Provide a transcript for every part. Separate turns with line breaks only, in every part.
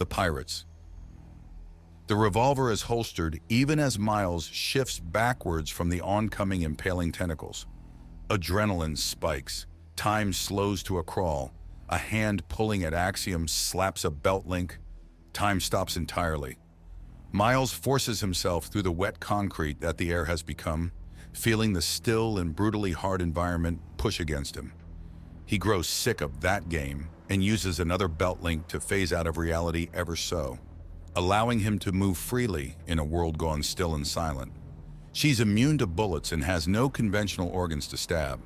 pirates. The revolver is holstered even as Miles shifts backwards from the oncoming impaling tentacles. Adrenaline spikes. Time slows to a crawl. A hand pulling at Axiom slaps a belt link. Time stops entirely. Miles forces himself through the wet concrete that the air has become, feeling the still and brutally hard environment push against him. He grows sick of that game and uses another belt link to phase out of reality ever so, allowing him to move freely in a world gone still and silent. She's immune to bullets and has no conventional organs to stab,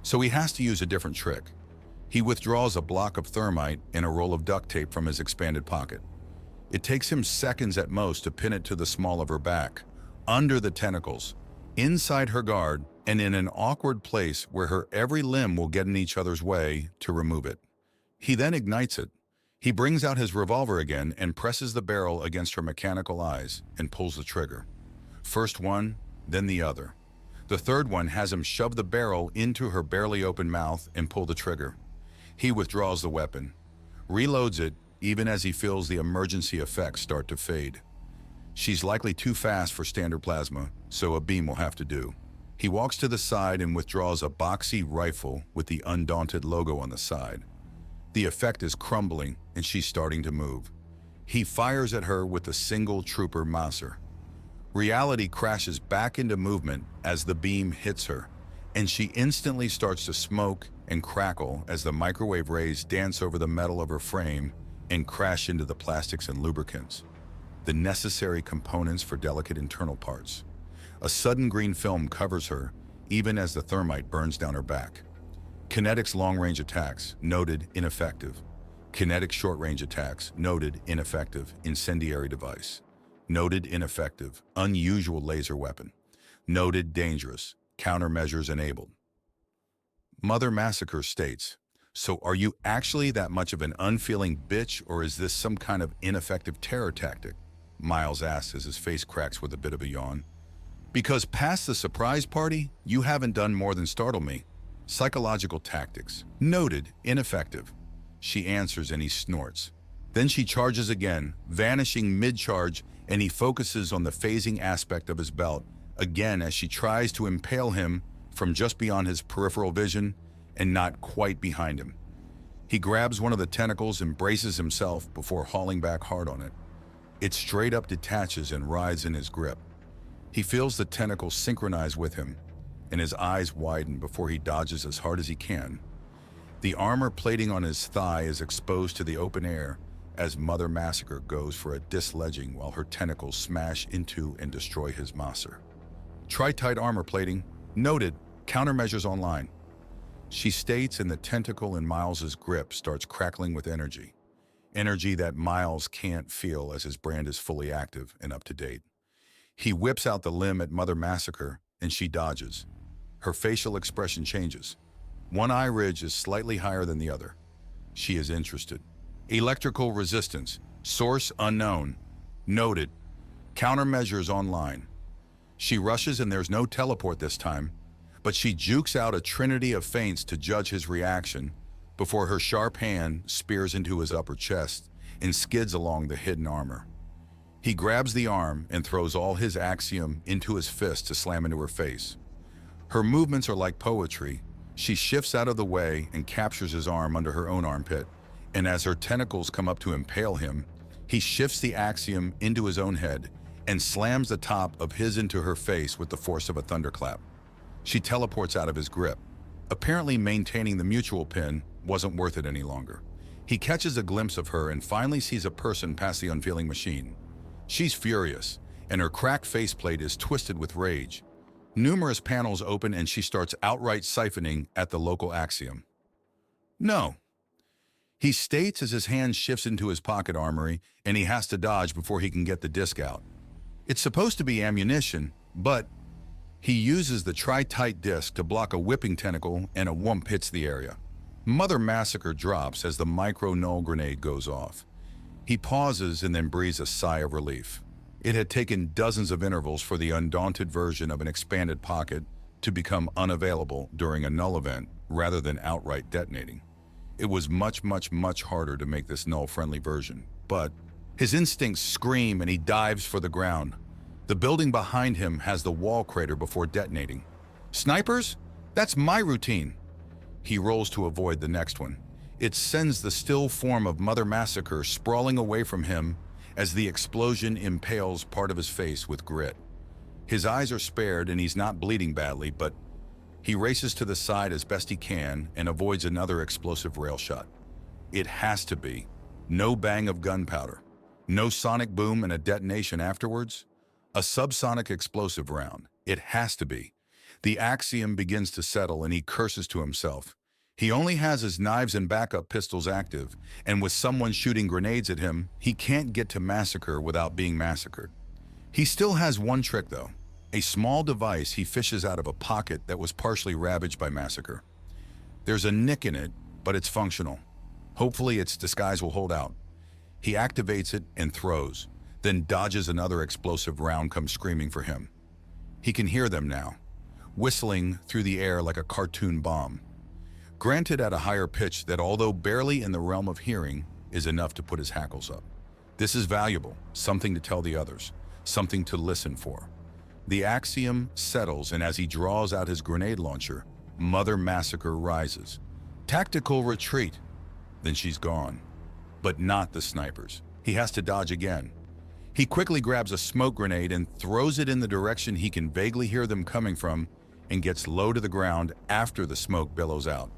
so he has to use a different trick. He withdraws a block of thermite and a roll of duct tape from his expanded pocket. It takes him seconds at most to pin it to the small of her back, under the tentacles, inside her guard, and in an awkward place where her every limb will get in each other's way to remove it. He then ignites it. He brings out his revolver again and presses the barrel against her mechanical eyes and pulls the trigger. First one, then the other. The third one has him shove the barrel into her barely open mouth and pull the trigger. He withdraws the weapon, reloads it even as he feels the emergency effects start to fade. She's likely too fast for standard plasma, so a beam will have to do. He walks to the side and withdraws a boxy rifle with the Undaunted logo on the side. The effect is crumbling and she's starting to move. He fires at her with a single trooper Mauser. Reality crashes back into movement as the beam hits her, and she instantly starts to smoke and crackle as the microwave rays dance over the metal of her frame and crash into the plastics and lubricants, the necessary components for delicate internal parts. A sudden green film covers her, even as the thermite burns down her back. Kinetic's long-range attacks, noted ineffective. Kinetic short-range attacks, noted ineffective. Incendiary device, noted ineffective. Unusual laser weapon, noted dangerous. Countermeasures enabled. Mother Massacre states, "So are you actually that much of an unfeeling bitch, or is this some kind of ineffective terror tactic?" Miles asks as his face cracks with a bit of a yawn. "Because past the surprise party, you haven't done more than startle me. Psychological tactics, noted ineffective." She answers and he snorts. Then she charges again, vanishing mid-charge, and he focuses on the phasing aspect of his belt, again as she tries to impale him from just beyond his peripheral vision and not quite behind him. He grabs one of the tentacles and braces himself before hauling back hard on it. It straight up detaches and writhes in his grip. He feels the tentacle synchronize with him, and his eyes widen before he dodges as hard as he can. The armor plating on his thigh is exposed to the open air as Mother Massacre goes for a disledging while her tentacles smash into and destroy his Mauser. "Tri-tight armor plating, noted, countermeasures online." She states, and the tentacle in Miles's grip starts crackling with energy. Energy that Miles can't feel as his brand is fully active and up to date. He whips out the limb at Mother Massacre, and she dodges. Her facial expression changes. One eye ridge is slightly higher than the other. She is interested. Electrical resistance, source unknown, noted, countermeasures online. She rushes and there's no teleport this time, but she jukes out a trinity of feints to judge his reaction before her sharp hand spears into his upper chest and skids along the hidden armor. He grabs the arm and throws all his Axiom into his fist to slam into her face. Her movements are like poetry. She shifts out of the way and captures his arm under her own armpit, and as her tentacles come up to impale him, he shifts the Axiom into his own head and slams the top of his into her face with the force of a thunderclap. She teleports out of his grip. Apparently maintaining the mutual pin wasn't worth it any longer. He catches a glimpse of her and finally sees a person past the unfeeling machine. She's furious, and her cracked faceplate is twisted with rage. Numerous panels open and she starts outright siphoning at the local Axiom. "No," he states as his hand shifts into his pocket armory and he has to dodge before he can get the disc out. It's supposed to be ammunition, but he uses the tri-tight disc to block a whipping tentacle and a whump hits the area. Mother Massacre drops as the micro-null grenade goes off. He pauses and then breathes a sigh of relief. It had taken dozens of intervals for the undaunted version of an expanded pocket to become unavailable during a null event rather than outright detonating. It was much harder to make this null-friendly version, but His instincts scream and he dives for the ground. The building behind him has the wall crater before detonating. Snipers? That's my routine. He rolls to avoid the next one. It sends the still form of Mother Massacre sprawling away from him as the explosion impales part of his face with grit. His eyes are spared and he's not bleeding badly, but he races to the side as best he can and avoids another explosive rail shot. It has to be. No bang of gunpowder. No sonic boom and a detonation afterwards. A subsonic explosive round. It has to be. The axiom begins to settle and he curses to himself. He only has his knives and backup pistols active, and with someone shooting grenades at him, he can't get to massacre without being massacred. He still has one trick though. A small device he fishes out of a pocket that was partially ravaged by massacre. There's a nick in it, but it's functional. Hopefully its disguise will hold out. He activates it and throws, then dodges another explosive round comes screaming for him. He can hear them now, whistling through the air like a cartoon bomb. Granted at a higher pitch that, although barely in the realm of hearing, is enough to put his hackles up. This is valuable, something to tell the others, something to listen for. The axiom settles, and as he draws out his grenade launcher, Mother Massacre rises. Tactical retreat. Then she's gone. But not the snipers. He has to dodge again. He quickly grabs a smoke grenade and throws it in the direction he can vaguely hear them coming from and gets low to the ground after the smoke billows out.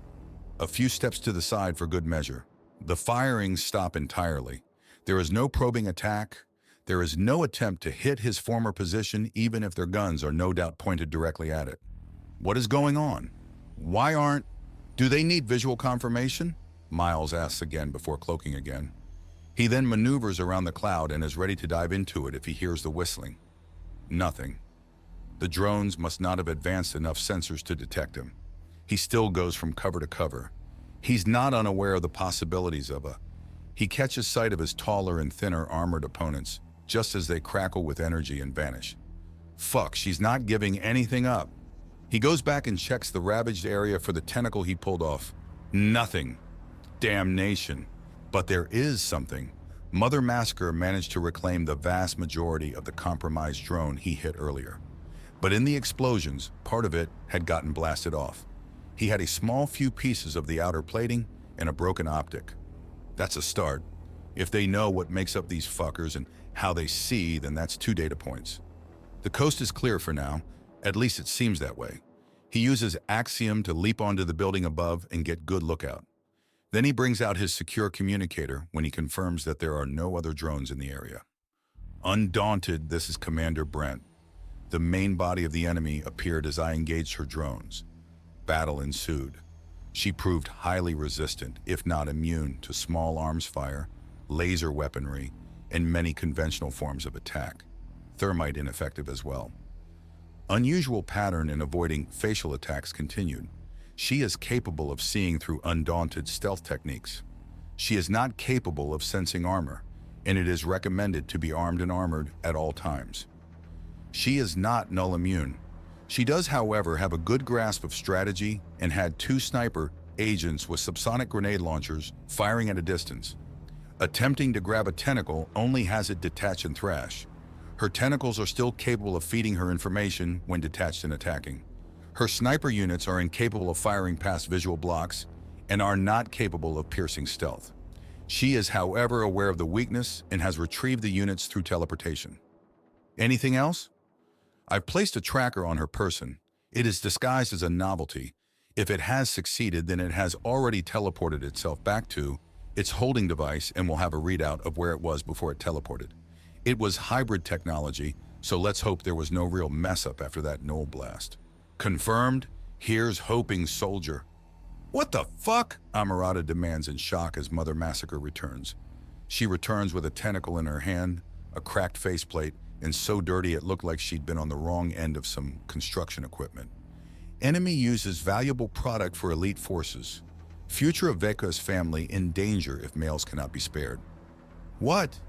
A few steps to the side for good measure. The firings stop entirely. There is no probing attack. There is no attempt to hit his former position, even if their guns are no doubt pointed directly at it. What is going on? Why aren't... Do they need visual confirmation? Miles asks again before cloaking again. He then maneuvers around the cloud and is ready to dive into it if he hears the whistling. Nothing. The drones must not have advanced enough sensors to detect him. He still goes from cover to cover. He's not unaware of the possibilities of a... He catches sight of his taller and thinner armored opponents, just as they crackle with energy and vanish. Fuck, she's not giving anything up. He goes back and checks the ravaged area for the tentacle he pulled off. Nothing. Damnation. But there is something. Mother Massacre managed to reclaim the vast majority of the compromised drone he hit earlier. But in the explosions, part of it had gotten blasted off. He had a small few pieces of the outer plating and a broken optic. That's a start. If they know what makes up these fuckers and how they see, then that's 2 data points. The coast is clear for now, at least it seems that way. He uses Axiom to leap onto the building above and get good lookout. Then he brings out his secure communicator when he confirms that there are no other drones in the area. Undaunted, this is Commander Brent. The main body of the enemy appeared as I engaged her drones. Battle ensued. She proved highly resistant, if not immune, to small arms fire, laser weaponry, and many conventional forms of attack. Thermite ineffective as well. Unusual pattern in avoiding facial attacks continued. She is capable of seeing through undaunted stealth techniques. She is not capable of sensing armor, and it is recommended to be armed and armored at all times. She is not null immune. She does, however, have a good grasp of strategy and had 2 sniper agents with subsonic grenade launchers firing at a distance. Attempting to grab a tentacle only has it detach and thrash. Her tentacles are still capable of feeding her information when detached and attacking. Her sniper units are incapable of firing past visual blocks and are not capable of piercing stealth. She is, however, aware of the weakness and has retrieved the units through teleportation. Anything else? I've placed a tracker on her person. It is disguised as a novelty. If it has succeeded, then it has already teleported itself back to its holding device and will have a readout of where it was before it teleported. It was hybrid technology, so let's hope there was no real mess up after that null blast. Confirmed. Here's hoping, soldier. What the fuck? Amarada demands in shock as Mother Massacre returns. She returns with a tentacle in her hand, a cracked faceplate, and so dirty it looked like she'd been on the wrong end of some construction equipment. Enemy uses valuable product for elite forces. Future of Veka's family in danger if males cannot be spared. What?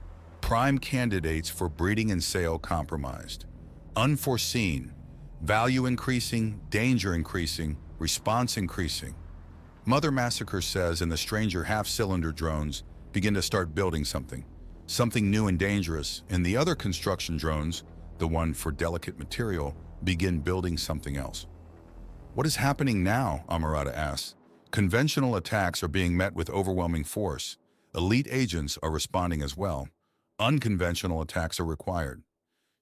Prime candidates for breeding and sale compromised. Unforeseen. Value increasing, danger increasing, response increasing. Mother Massacre says, and the stranger half-cylinder drones begin to start building something. something new and dangerous, and the other construction drones, the one for delicate material, begin building something else. What is happening now? Amarada asks. Conventional attacks are being met with overwhelming force. Elite agents are responding as well. Unconventional attacks are required.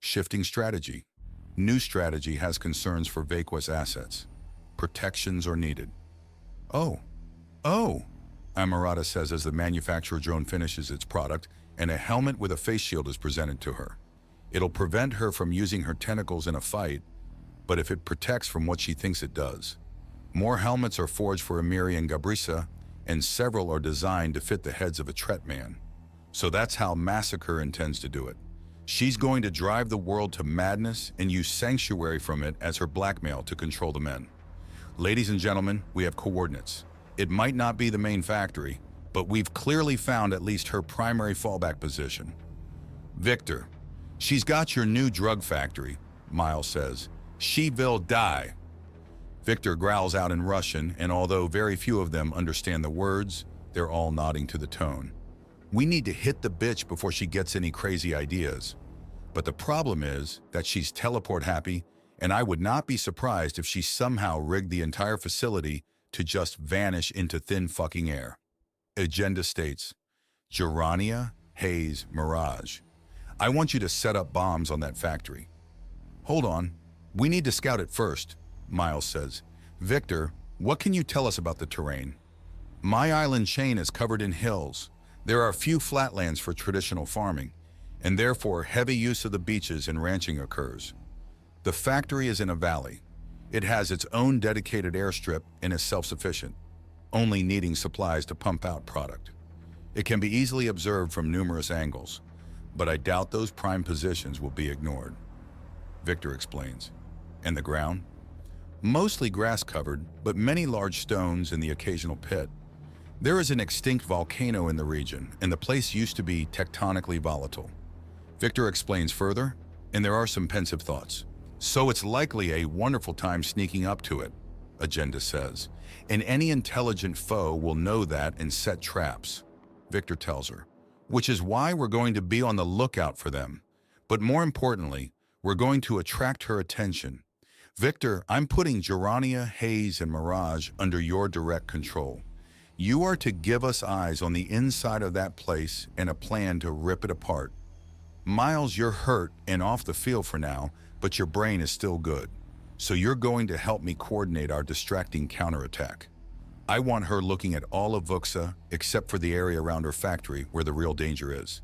Shifting strategy. New strategy has concerns for Vaqua's assets. Protections are needed. Oh, Amarada says as the manufacturer drone finishes its product and a helmet with a face shield is presented to her. It'll prevent her from using her tentacles in a fight, but if it protects from what she thinks it does. More helmets are forged for Amiri and Gabrisa, and several are designed to fit the heads of a Tret man. So that's how Massacre intends to do it. She's going to drive the world to madness and use sanctuary from it as her blackmail to control the men. Ladies and gentlemen, we have coordinates. It might not be the main factory, but we've clearly found at least her primary fallback position. Victor, she's got your new drug factory, Miles says. She will die. Victor growls out in Russian, and although very few of them understand the words, they're all nodding to the tone. We need to hit the bitch before she gets any crazy ideas. But the problem is that she's teleport happy, and I would not be surprised if she somehow rigged the entire facility to just vanish into thin fucking air. Agenda states, Gerania, Hayes, Mirage. I want you to set up bombs on that factory. Hold on, we need to scout it first, Miles says. Victor, what can you tell us about the terrain? My island chain is covered in hills. There are few flatlands for traditional farming, and therefore heavy use of the beaches and ranching occurs. The factory is in a valley. It has its own dedicated airstrip and is self-sufficient, only needing supplies to pump out product. It can be easily observed from numerous angles, but I doubt those prime positions will be ignored. Victor explains. And the ground? Mostly grass-covered, but many large stones and the occasional pit. There is an extinct volcano in the region, and the place used to be tectonically volatile. Victor explains further, and there are some pensive thoughts. So it's likely a wonderful time sneaking up to it, Agenda says, and any intelligent foe will know that and set traps, Victor tells her, which is why we're going to be on the lookout for them. But more importantly, we're going to attract her attention. Victor, I'm putting Gerania, Hayes, and Mirage under your direct control. You are to give us eyes on the inside of that place and a plan to rip it apart. Miles, you're hurt and off the field for now, but your brain is still good. So you're going to help me coordinate our distracting counterattack. I want her looking at all of Vuxa except for the area around her factory where the real danger is.